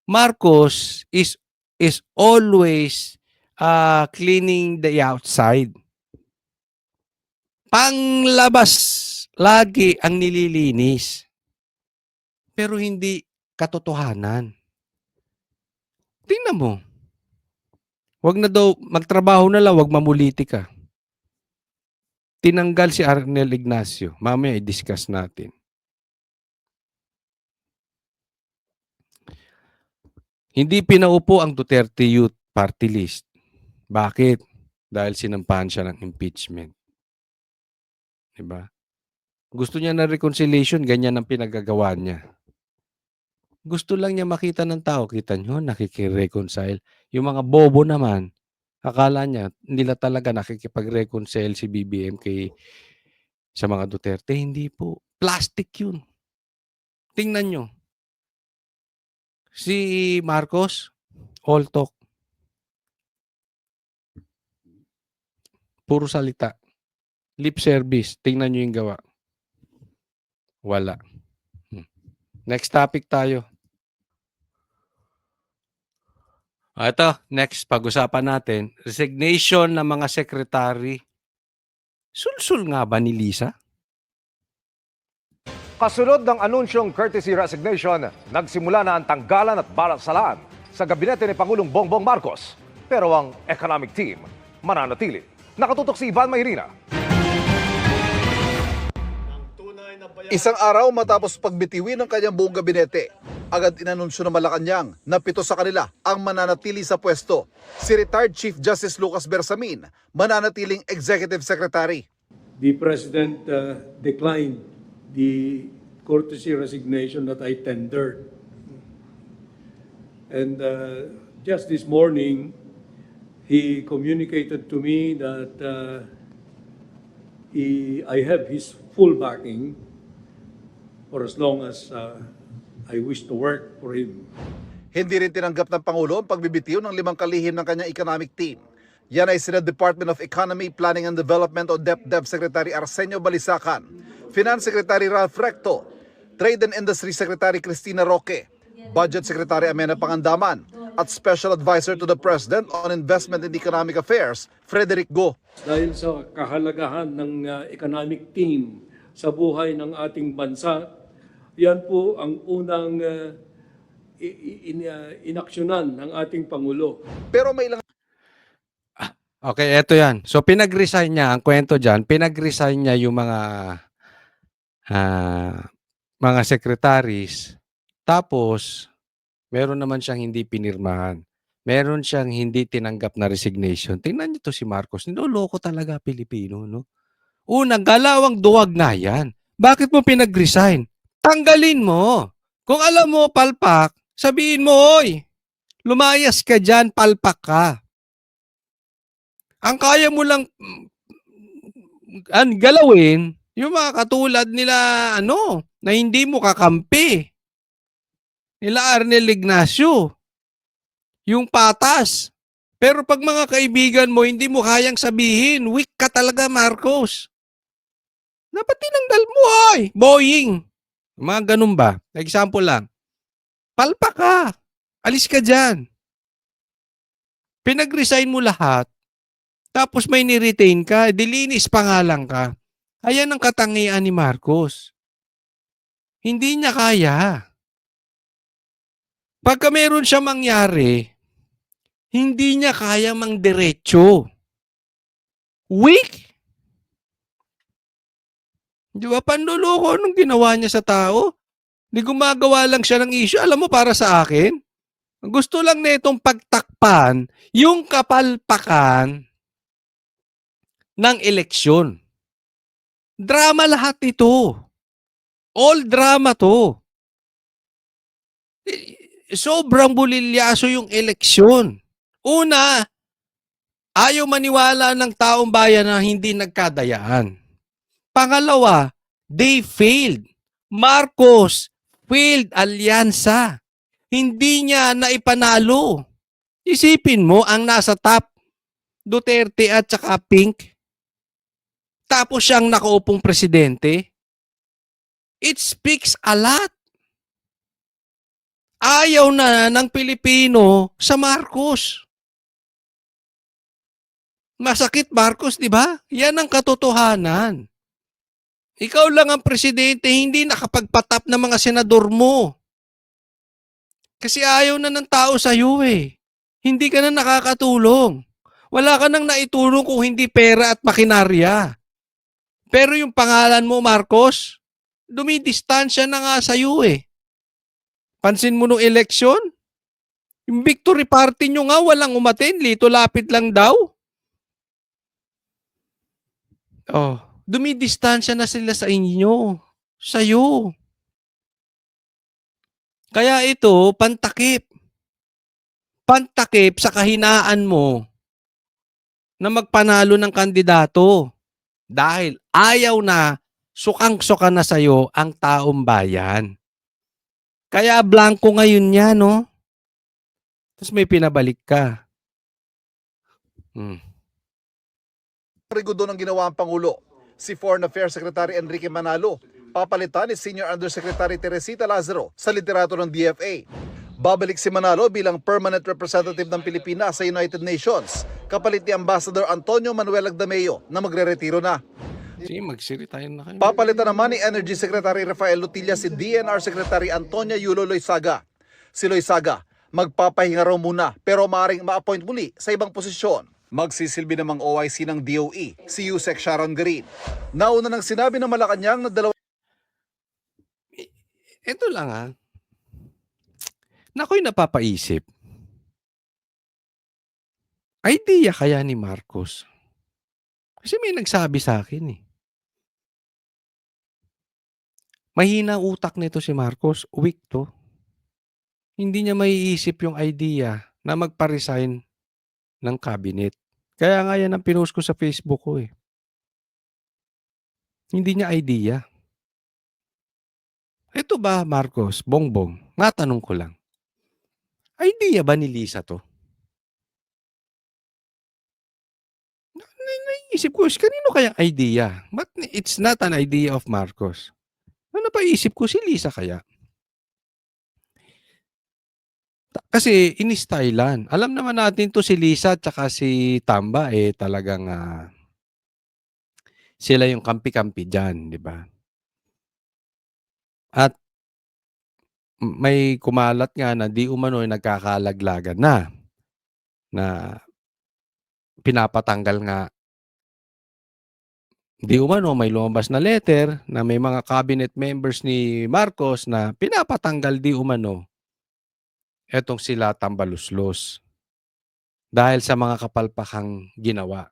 Marcos is always cleaning the outside. Panglabas lagi ang nililinis. Pero hindi katotohanan. Tingnan mo. Wag na daw, magtrabaho na lang, wag mamuliti ka. Tinanggal si Arnel Ignacio. Mamaya i-discuss natin. Hindi pinaupo ang Duterte Youth Party List. Bakit? Dahil sinampahan siya ng impeachment. Diba? Gusto niya na reconciliation, ganyan ang pinagagawa niya. Gusto lang niya makita ng tao. Kita nyo, nakikireconcile. Yung mga bobo naman, akala niya, nila talaga nakikipag-reconcile si BBM sa mga Duterte. Hindi po. Plastic yun. Tingnan nyo. Si Marcos, all talk. Puro salita. Lip service. Tingnan nyo yung gawa. Wala. Next topic tayo. Ito, next, pag-usapan natin, resignation ng mga sekretary. Sulsul nga ba ni Lisa? Kasunod ng anunsyong courtesy resignation, nagsimula na ang tanggalan at balansalaan sa gabinete ni Pangulong Bongbong Marcos. Pero ang economic team mananatili. Nakatutok si Ivan Mayrina. Isang araw matapos pagbitiwin ng kanyang buong gabinete, agad inanunsyo ng Malacanang na 7 sa kanila ang mananatili sa pwesto. Si retired Chief Justice Lucas Bersamin, mananatiling Executive Secretary. The President declined the courtesy resignation that I tendered. And just this morning, he communicated to me that I have his full backing for as long as I wish to work for him. Hindi rin tinanggap ng Pangulo ang pagbibitiw ng 5 kalihim ng kanyang economic team. Yan ay sina Department of Economy, Planning and Development o DepDev Secretary Arsenio Balisacan, Finance Secretary Ralph Recto, Trade and Industry Secretary Cristina Roque, Budget Secretary Amena Pangandaman, at Special Advisor to the President on Investment and Economic Affairs, Frederick Go. Dahil sa kahalagahan ng economic team sa buhay ng ating bansa, yan po ang unang inaksyonan ng ating Pangulo. Pero may ilang Okay, eto yan. So, pinag-resign niya, ang kwento dyan, pinag-resign niya yung mga secretaries. Tapos, meron naman siyang hindi pinirmahan. Meron siyang hindi tinanggap na resignation. Tingnan niyo to si Marcos. Niloloko talaga Pilipino, no? Unang, galawang duwag na yan. Bakit mo pinag-resign? Tanggalin mo. Kung alam mo, palpak, sabihin mo, oy, lumayas ka dyan, palpak ka. Ang kaya mo lang galawin, yung mga katulad nila, na hindi mo kakampi. Nila Arnel Ignacio. Yung patas. Pero pag mga kaibigan mo, hindi mo kayang sabihin, weak ka talaga, Marcos. Dapat tinanggal mo, ay, Boeing. Mga ganun ba? Example lang. Palpak ka. Alis ka dyan. Pinag-resign mo lahat. Tapos may ni-retain ka, dilinis pa nga lang ka. Ayan ang katangian ni Marcos. Hindi niya kaya. Pagka meron siya mangyari, hindi niya kaya mang diretso. Weak. Di ba? Panluloko nung ginawa niya sa tao. Di gumagawa lang siya ng issue. Alam mo, para sa akin, gusto lang na itong pagtakpan yung kapalpakan ng eleksyon. Drama lahat ito. All drama to. sobrang bulilyaso yung eleksyon. Una, ayaw maniwala ng taong bayan na hindi nagkadayaan. Pangalawa, they failed. Marcos failed alyansa. Hindi niya naipanalo. Isipin mo, ang nasa top, Duterte at saka Pink. Tapos siyang nakaupong presidente. It speaks a lot. Ayaw na ng Pilipino sa Marcos. Masakit, Marcos, di ba? Yan ang katotohanan. Ikaw lang ang presidente, hindi nakapagpatap ng mga senador mo. Kasi ayaw na ng tao sa iyo eh. Hindi ka na nakakatulong. Wala ka nang naitulong kung hindi pera at makinarya. Pero yung pangalan mo, Marcos, dumidistansya na nga sa iyo eh. Pansin mo nung eleksyon? Yung victory party nyo nga walang umaten, lito lapit lang daw. Oh, dumidistansya na sila sa inyo, sa iyo. Kaya ito, pantakip. Pantakip sa kahinaan mo na magpanalo ng kandidato. Dahil ayaw na, sukang-suka na sa'yo ang taong bayan. Kaya blanco ngayon niya, no? Tapos may pinabalik ka. Rigudo ng ginawa ang Pangulo. Si Foreign Affairs Secretary Enrique Manalo, papalitan ni Senior Undersecretary Teresita Lazaro sa liderato ng DFA. Babalik si Manalo bilang Permanent Representative ng Pilipinas sa United Nations, kapalit ni Ambassador Antonio Manuel Agdameo na magre-retiro na. Sige, magsiritayin na kayo. Papalitan naman ni Energy Secretary Rafael Lutilla si DNR Secretary Antonia Yulo Loizaga. Si Loizaga, magpapahinga raw muna pero maaaring ma-appoint muli sa ibang posisyon. Magsisilbi namang OIC ng DOE, si Yusek Sharon Garin. Nauna nang sinabi ng Malacanang na Ito lang Nako'y napapaisip. Idea kaya ni Marcos? Kasi may nagsabi sa akin eh. Mahina utak nito si Marcos. Weak to. Hindi niya maiisip yung idea na magpa-resign ng cabinet. Kaya nga yan ang pinost ko sa Facebook ko eh. Hindi niya idea. Ito ba, Marcos, Bongbong? Matanong ko lang. Idea ba ni Lisa to? Naisip ko, kanino kayang idea? But it's not an idea of Marcos. Ano pa isip ko, si Lisa kaya? Kasi in-stylean. Alam naman natin to si Lisa at saka si Tamba talagang sila yung kampi-kampi dyan, di ba? At may kumalat nga na di umano nagkakalaglagan na pinapatanggal nga. Di umano may lumabas na letter na may mga cabinet members ni Marcos na pinapatanggal di umano etong sila Tambaluslos dahil sa mga kapalpakang ginawa.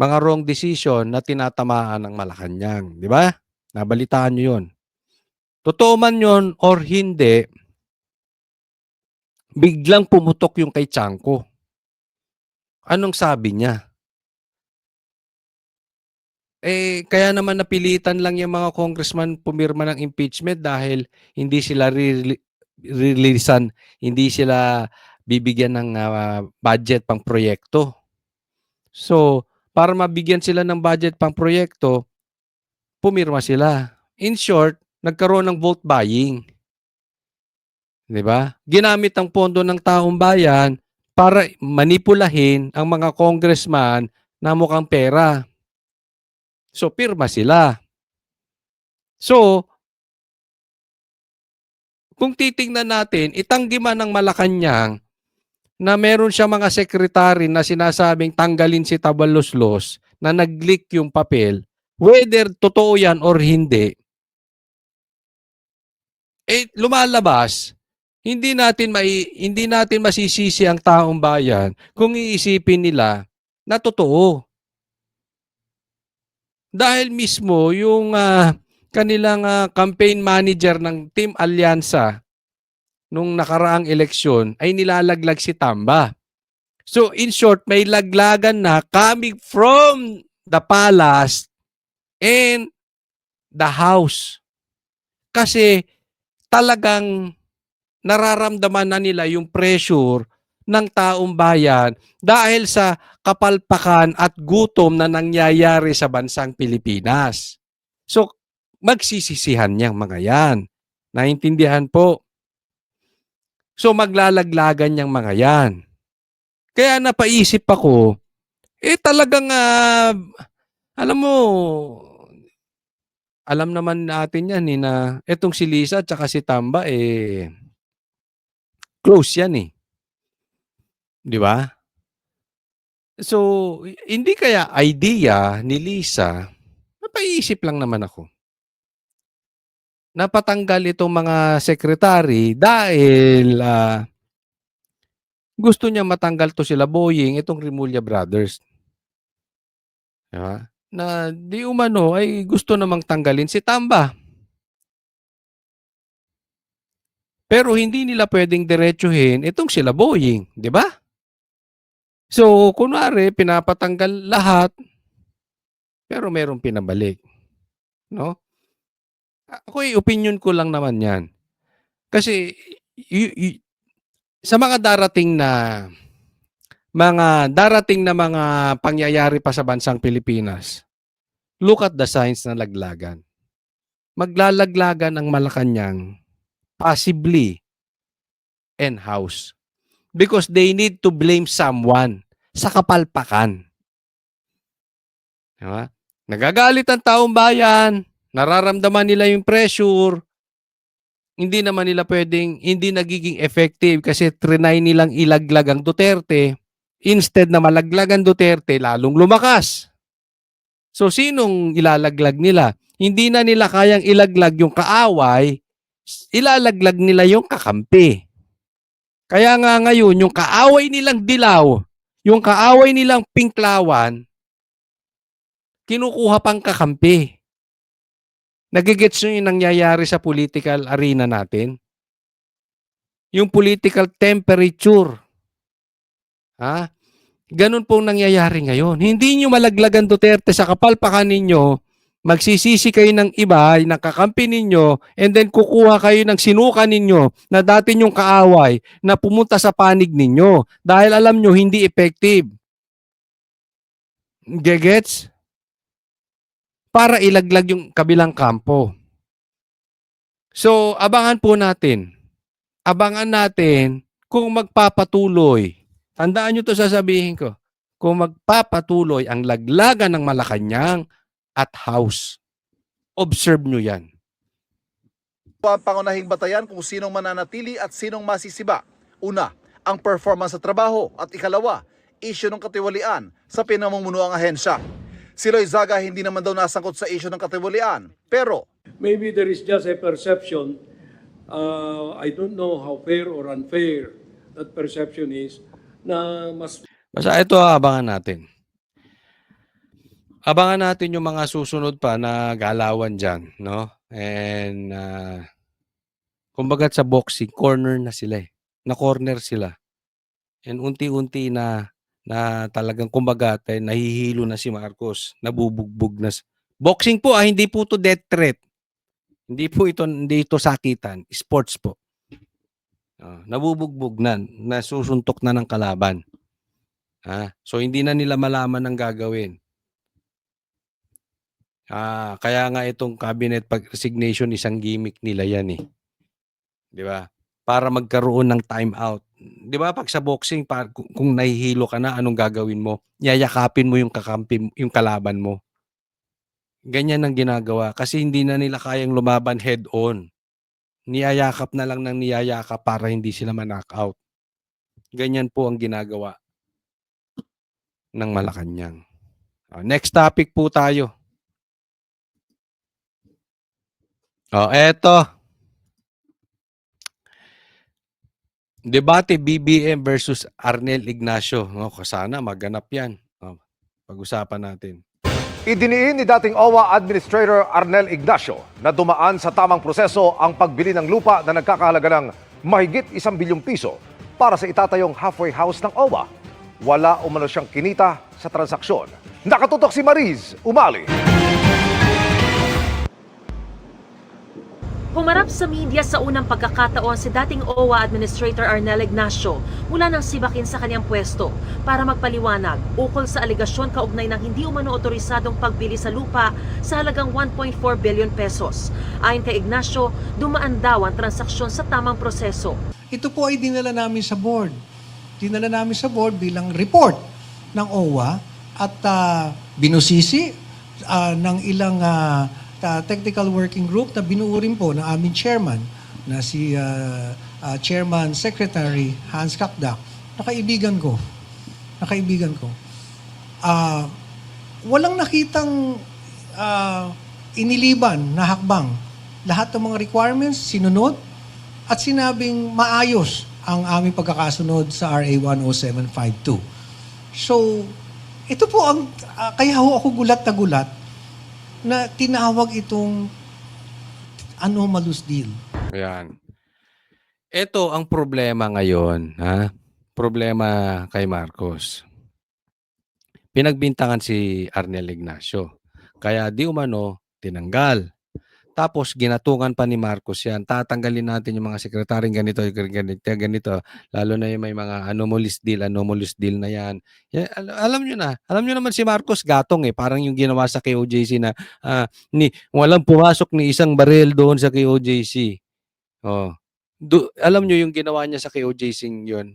Mga wrong decision na tinatamaan ng Malacanang, di ba? Nabalitaan nyo yun. Totoo man yun or hindi, biglang pumutok yung kay Chanco. Anong sabi niya? Kaya naman napilitan lang yung mga congressman pumirma ng impeachment dahil hindi sila releasan, hindi sila bibigyan ng budget pang proyekto. So, para mabigyan sila ng budget pang proyekto, pumirma sila. In short, nagkaroon ng vote buying. 'Di ba? Ginamit ang pondo ng taong bayan para manipulahin ang mga congressman na mukhang pera. So, pirma sila. So, kung titingnan natin, itanggi man ng Malacanang na meron siya mga sekretary na sinasabing tanggalin si Tambaluslos na nag-leak yung papel, whether totoo yan or hindi, lumalabas, hindi natin masisisi ang taong bayan kung iisipin nila na totoo. Dahil mismo yung kanilang campaign manager ng Team Alyansa nung nakaraang eleksyon ay nilalaglag si Tamba. So in short, may laglagan na coming from the palace and the house. Kasi talagang nararamdaman na nila yung pressure ng taong bayan dahil sa kapalpakan at gutom na nangyayari sa bansang Pilipinas. So, magsisisihan niyang mga yan. Naintindihan po? So, maglalaglagan niyang mga yan. Kaya napaisip ako, talagang, alam mo, alam naman natin yan na etong si Lisa at saka si Tamba, close yan eh. Di ba? So, hindi kaya idea ni Lisa, napaisip lang naman ako, napatanggal itong mga sekretary dahil gusto niya matanggal to sila Boying, itong Rimulya Brothers. Diba? Na di umano ay gusto namang tanggalin si Tamba. Pero hindi nila pwedeng diretsuhin itong sila Boying, di ba? So, kunwari, pinapatanggal lahat, pero merong pinabalik. No? Opinion ko lang naman yan. Kasi, sa mga darating na mga pangyayari pa sa bansang Pilipinas, look at the signs na laglagan. Maglalaglagan ang Malacanang, possibly, and house. Because they need to blame someone sa kapalpakan. Diba? Nagagalit ang taong bayan, nararamdaman nila yung pressure, hindi naman nila pwedeng, hindi nagiging effective kasi trinay nilang ilaglag ang Duterte. Instead na malaglag ang Duterte, lalong lumakas. So, sinong ilalaglag nila? Hindi na nila kayang ilaglag yung kaaway, ilalaglag nila yung kakampi. Kaya nga ngayon, yung kaaway nilang Dilaw, yung kaaway nilang Pinklawan, kinukuha pang kakampi. Nagigets nyo yung nangyayari sa political arena natin? Yung political temperature. Ha? Ganun pong nangyayari ngayon. Hindi nyo malaglagan Duterte sa kapalpakan ninyo, magsisisi kayo ng iba, nakakampi ninyo, and then kukuha kayo ng sinuka ninyo na dati nyong kaaway na pumunta sa panig ninyo dahil alam nyo hindi effective. Gets? Para ilaglag yung kabilang kampo. So, abangan po natin. Abangan natin kung magpapatuloy. Tandaan nyo to sasabihin ko. Kung magpapatuloy ang laglagan ng Malacanang at house. Observe nyo yan. Ang pangunahing batayan kung sinong mananatili at sinong masisiba. Una, ang performance sa trabaho at ikalawa, issue ng katiwalian sa pinamumunuang ahensya. Si Loizaga hindi naman daw nasangkot sa issue ng katiwalian, pero Maybe there is just a perception, I don't know how fair or unfair that perception is, na mas... Basta ito abangan natin. Abangan natin yung mga susunod pa na galawan dyan, no? And, kumbaga sa boxing, corner na sila eh. Na-corner sila. And unti-unti na talagang kumbaga nahihilo na si Marcos. Nabubugbog na. Boxing po hindi po to death threat. Hindi ito sakitan. Sports po. Nabubugbog na. Nasusuntok na ng kalaban. So hindi na nila malaman ang gagawin. Kaya nga itong cabinet resignation isang gimmick nila yan eh. 'Di ba? Para magkaroon ng time out. 'Di ba pag sa boxing kung nahihilo ka na anong gagawin mo? Yayakapin mo yung kakampi, yung kalaban mo. Ganyan ang ginagawa kasi hindi na nila kayang lumaban head on. Niyayakap na lang ng niyayakap para hindi sila ma-knockout. Ganyan po ang ginagawa ng Malacanang. Next topic po tayo. Eto. Debate BBM versus Arnel Ignacio. Sana maganap yan. Pag-usapan natin. Idiniin ni dating OWA Administrator Arnel Ignacio na dumaan sa tamang proseso ang pagbili ng lupa na nagkakahalaga ng mahigit 1 bilyong piso para sa itatayong halfway house ng OWA. Wala umano siyang kinita sa transaksyon. Nakatutok si Mariz Umali. Humarap sa media sa unang pagkakataon si dating OWA Administrator Arnel Ignacio mula nang sibakin sa kanyang pwesto para magpaliwanag ukol sa alegasyon kaugnay ng hindi umano otorisadong pagbili sa lupa sa halagang 1.4 billion pesos. Ayon kay Ignacio, dumaan daw ang transaksyon sa tamang proseso. Ito po ay dinala namin sa board. Dinala namin sa board bilang report ng OWA at binusisi ng ilang technical working group na binuo rin po ng aming chairman na si Chairman Secretary Hans Kakdak, nakaibigan ko. Walang nakitang iniliban na hakbang. Lahat ng mga requirements sinunod at sinabing maayos ang aming pagkakasunod sa RA 10752. So, ito po ang kaya ho ako gulat na gulat na tinawag itong anomalous deal. Ayan. Ito ang problema ngayon, ha? Problema kay Marcos. Pinagbintangan si Arnel Ignacio. Kaya di umano tinanggal. Tapos ginatungan pa ni Marcos yan. Tatanggalin natin yung mga sekretaryong ganito, lalo na yung may mga anomalous deal na yan. Alam nyo na. Alam nyo naman si Marcos gatong eh. Parang yung ginawa sa KOJC na walang pumasok ni isang baril doon sa KOJC. Oh. Alam nyo yung ginawa niya sa KOJC yun.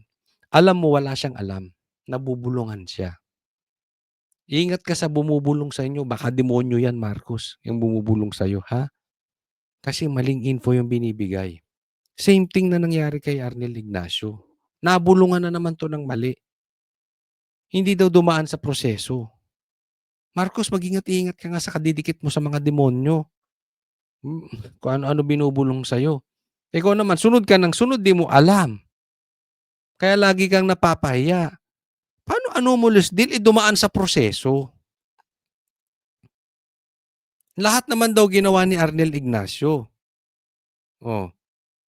Alam mo, wala siyang alam. Nabubulungan siya. Ingat ka sa bumubulong sa inyo. Baka demonyo yan, Marcos. Yung bumubulong sa iyo, ha? Kasi maling info yung binibigay. Same thing na nangyari kay Arnel Ignacio. Nabulungan na naman to ng mali. Hindi daw dumaan sa proseso. Marcos, mag-ingat-ingat ka nga sa kadidikit mo sa mga demonyo. Kung ano-ano binubulong sa'yo. Ikaw naman, sunod ka ng sunod, di mo alam. Kaya lagi kang napapahiya. Paano anomalous deal? Dumaan sa proseso. Lahat naman daw ginawa ni Arnel Ignacio. Oh.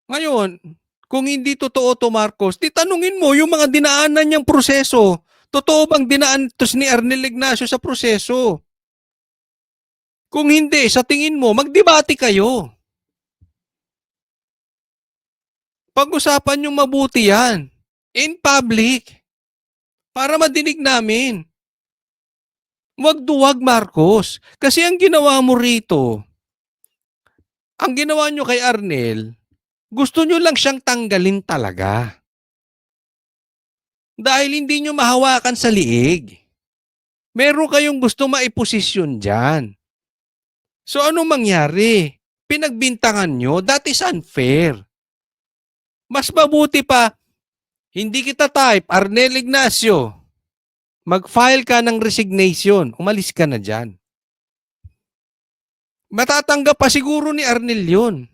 Ngayon, kung hindi totoo to Marcos, di tanungin mo yung mga dinaanan niyang proseso. Totoo bang dinaan to ni Arnel Ignacio sa proseso? Kung hindi, sa tingin mo, magdebate kayo. Pag-usapan yung mabuti yan. In public. Para madinig namin. Wag duwag, Marcos. Kasi ang ginawa mo rito, ang ginawa nyo kay Arnel, gusto nyo lang siyang tanggalin talaga. Dahil hindi nyo mahawakan sa liig. Meron kayong gusto maiposisyon dyan. So anong mangyari? Pinagbintangan nyo, that is unfair. Mas mabuti pa, hindi kita type, Arnel Ignacio. Mag-file ka ng resignation. Umalis ka na dyan. Matatanggap pa siguro ni Arnel yun.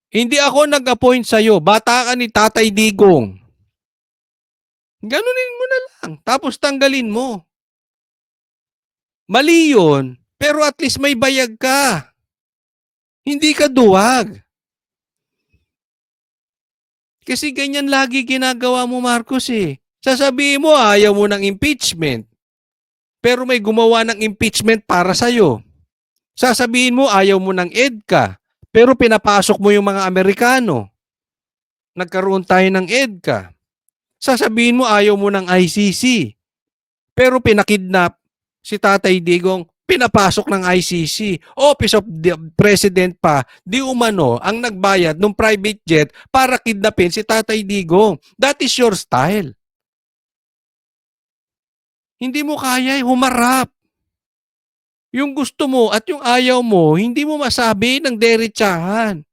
Hindi ako nag-appoint sa'yo. Bata ka ni Tatay Digong. Ganunin mo na lang. Tapos tanggalin mo. Mali yun, pero at least may bayag ka. Hindi ka duwag. Kasi ganyan lagi ginagawa mo, Marcos eh. Sasabihin mo, ayaw mo ng impeachment. Pero may gumawa ng impeachment para sa'yo. Sasabihin mo, ayaw mo ng EDCA. Pero pinapasok mo yung mga Amerikano. Nagkaroon tayo ng EDCA. Sasabihin mo, ayaw mo ng ICC. Pero pinakidnap si Tatay Digong, pinapasok ng ICC. Office of the President pa, di umano ang nagbayad ng private jet para kidnapin si Tatay Digong. That is your style. Hindi mo kaya humarap. Yung gusto mo at yung ayaw mo, hindi mo masabi ng derechahan.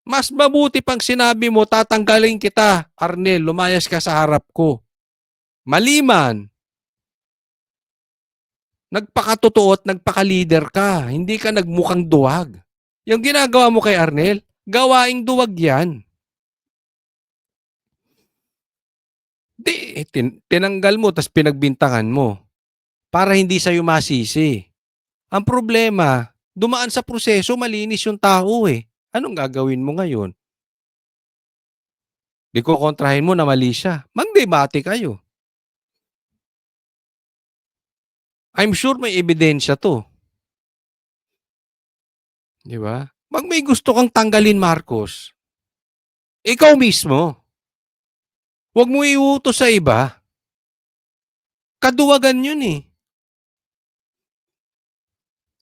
Mas mabuti pang sinabi mo, tatanggalin kita, Arnel, lumayas ka sa harap ko. Maliman. Nagpakatotoo at nagpaka-leader ka. Hindi ka nagmukhang duwag. Yung ginagawa mo kay Arnel, gawaing duwag yan. Tinanggal mo tas pinagbintangan mo para hindi sa'yo masisi. Ang problema, dumaan sa proseso, malinis yung tao eh. Anong gagawin mo ngayon? Di ko kontrahin mo na mali siya. Magdebate kayo. I'm sure may ebidensya to. Di ba? Pag may gusto kang tanggalin, Marcos, ikaw mismo. Huwag mo iutos sa iba. Kaduwagan yun eh.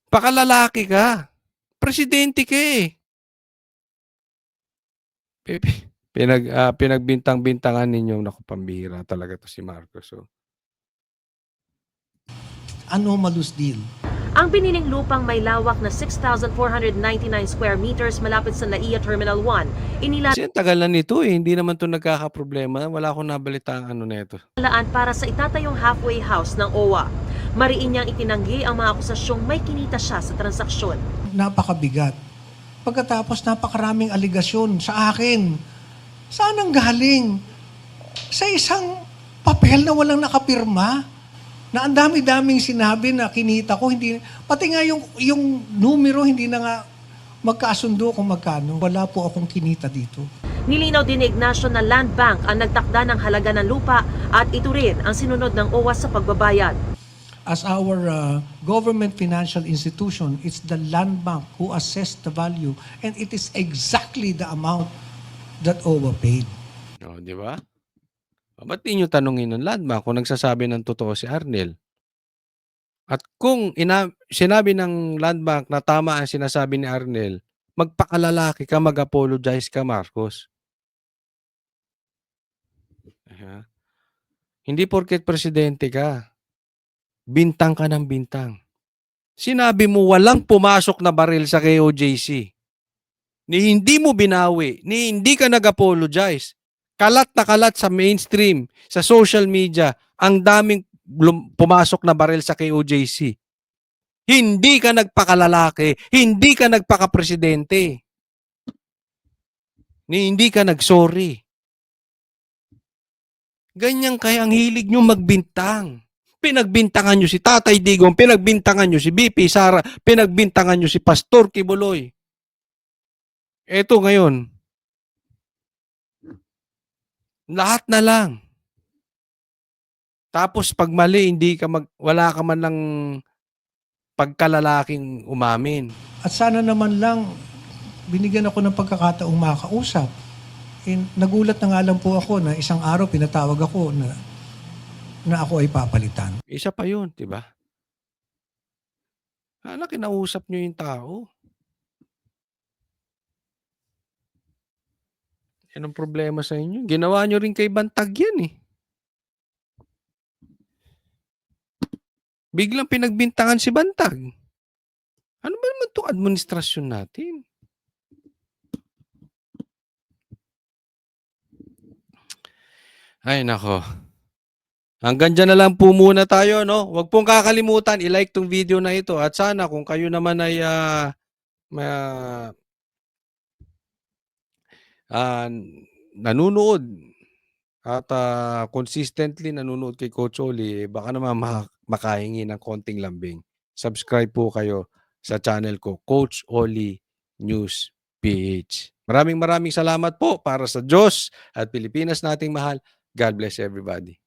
Pakalalaki ka. Presidente ka eh. Pinagbintang-bintangan ninyong naku, pambihira talaga to si Marcos. Oh. Anomalous deal. Ang biniling lupang may lawak na 6,499 square meters malapit sa NAIA Terminal 1, inilaan Kasi ang tagal na nito eh. Hindi naman to nagkakaproblema. Wala akong nabalita ang ano neto. para sa itatayong halfway house ng OWA. Mariin niyang itinanggi ang mga akusasyong may kinita siya sa transaksyon. Napakabigat. Pagkatapos napakaraming aligasyon sa akin. Saan ang galing? Sa isang papel na walang nakapirma, na ang dami-daming sinabi na kinita ko, hindi, pati nga yung numero hindi na nga magkasundo kung magkano. Wala po akong kinita dito. Nilinaw din ni Ignacio na Land Bank ang nagtakda ng halaga ng lupa at ito rin ang sinunod ng OWA sa pagbabayad. As our government financial institution, it's the Land Bank who assessed the value and it is exactly the amount that OWA paid. O, di ba? Ba't di nyo tanongin ng Land Bank kung nagsasabi ng totoo si Arnel? At kung sinabi ng Land Bank na tama ang sinasabi ni Arnel, magpakalalaki ka, mag-apologize ka, Marcos. Hindi porket presidente ka, bintang ka ng bintang. Sinabi mo walang pumasok na baril sa KOJC. Ni hindi mo binawi, ni hindi ka nag-apologize. Kalat na kalat sa mainstream, sa social media, ang daming pumasok na baril sa KOJC. Hindi ka nagpakalalaki, hindi ka nagpakapresidente. Ni hindi ka nagsorry. Ganyan kaya ang hilig nyo magbintang. Pinagbintangan nyo si Tatay Digong, pinagbintangan nyo si BP Sara, pinagbintangan nyo si Pastor Kibuloy. Eto ngayon, lahat na lang. Tapos pag mali, wala ka man lang pagkalalaking umamin. At sana naman lang, binigyan ako ng pagkakataong makausap. Nagulat na nga lang po ako na isang araw pinatawag ako na ako ay papalitan. Isa pa yun, di ba? Kinausap nyo yung tao. Yan ang problema sa inyo. Ginawa nyo rin kay Bantag yan eh. Biglang pinagbintangan si Bantag. Ano ba naman itong administrasyon natin? Ay, nako. Hanggang dyan na lang po muna tayo, no? Huwag pong kakalimutan, i-like tong video na ito. At sana kung kayo naman ay nanonood at consistently nanonood kay Coach Oli, baka naman makahingi ng konting lambing. Subscribe po kayo sa channel ko, Coach Oli News PH. Maraming salamat po para sa Diyos at Pilipinas nating mahal. God bless everybody.